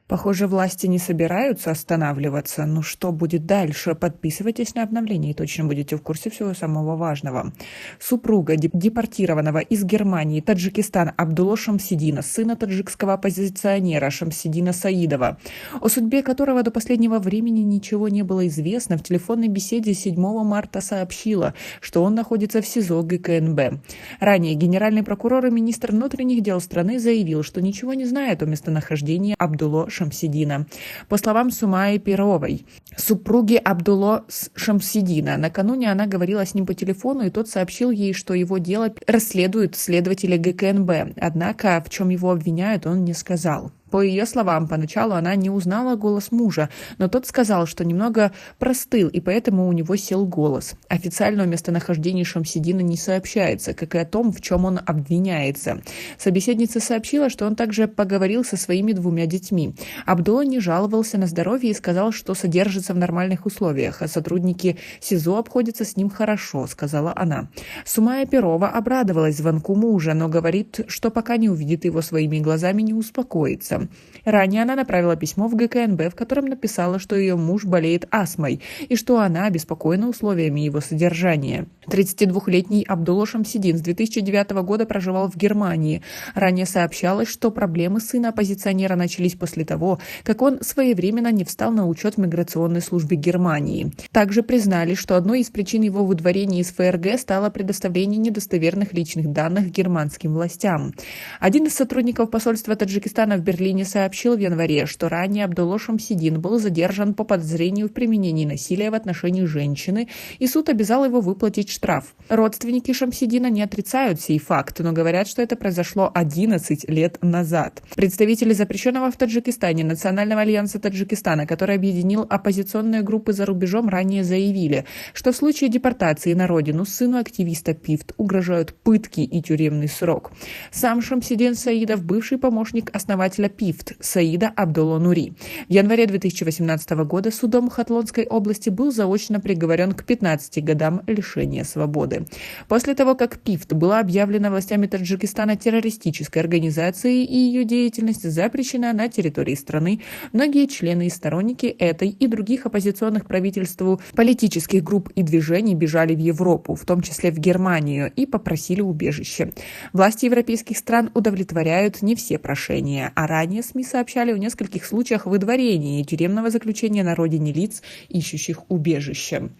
Похоже, власти не собираются останавливаться. Ну что будет дальше? Подписывайтесь на обновления и точно будете в курсе всего самого важного. Супруга депортированного из Германии Таджикистана Абдулло Шамсидина, сына таджикского оппозиционера Шамсидина Саидова, о судьбе которого до последнего времени ничего не было известно, в телефонной беседе 7 марта сообщила, что он находится в СИЗО ГКНБ. Ранее генеральный прокурор и министр внутренних дел страны заявил, что ничего не знает о местонахождении Абдулло Шамсидина. По словам Сумаи Перовой, супруги Абдулло Шамсидина, накануне она говорила с ним по телефону, и тот сообщил ей, что его дело расследуют следователи ГКНБ. Однако, в чем его обвиняют, он не сказал. По ее словам, поначалу она не узнала голос мужа, но тот сказал, что немного простыл, и поэтому у него сел голос. Официально о местонахождении Шамсидина не сообщается, как и о том, в чем он обвиняется. Собеседница сообщила, что он также поговорил со своими 2 детьми. Абдулло не жаловался на здоровье и сказал, что содержится в нормальных условиях, а сотрудники СИЗО обходятся с ним хорошо, сказала она. Сумая Перова обрадовалась звонку мужа, но говорит, что пока не увидит его своими глазами, не успокоится. Ранее она направила письмо в ГКНБ, в котором написала, что ее муж болеет астмой и что она обеспокоена условиями его содержания. 32-летний Абдулло Шамсидин с 2009 года проживал в Германии. Ранее сообщалось, что проблемы сына оппозиционера начались после того, как он своевременно не встал на учет в миграционной службе Германии. Также признали, что одной из причин его выдворения из ФРГ стало предоставление недостоверных личных данных германским властям. Один из сотрудников посольства Таджикистана в Берлине сообщил в январе, что ранее Абдулло Шамсидин был задержан по подозрению в применении насилия в отношении женщины, и суд обязал его выплатить штраф. Родственники Шамсидина не отрицают сей факт, но говорят, что это произошло 11 лет назад. Представители запрещенного в Таджикистане Национального альянса Таджикистана, который объединил оппозиционные группы за рубежом, ранее заявили, что в случае депортации на родину сыну активиста ПИФТ угрожают пытки и тюремный срок. Сам Шамсидин Саидов, бывший помощник основателя ПИФТ Саида Абдулло Нури, в январе 2018 года судом Хатлонской области был заочно приговорен к 15 годам лишения свободы. После того, как ПИФТ была объявлена властями Таджикистана террористической организацией и ее деятельность запрещена на территории страны, многие члены и сторонники этой и других оппозиционных правительству политических групп и движений бежали в Европу, в том числе в Германию, и попросили убежище. Власти европейских стран удовлетворяют не все прошения, а ранее СМИ сообщали о нескольких случаях выдворения и тюремного заключения на родине лиц, ищущих убежище.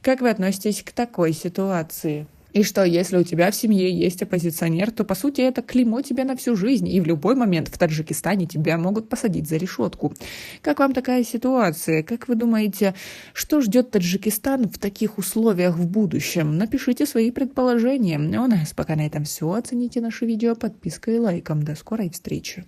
Как вы относитесь к такой ситуации? И что, если у тебя в семье есть оппозиционер, то, по сути, это клеймо тебе на всю жизнь, и в любой момент в Таджикистане тебя могут посадить за решетку. Как вам такая ситуация? Как вы думаете, что ждет Таджикистан в таких условиях в будущем? Напишите свои предположения. У нас пока на этом все. Оцените наше видео подпиской и лайком. До скорой встречи.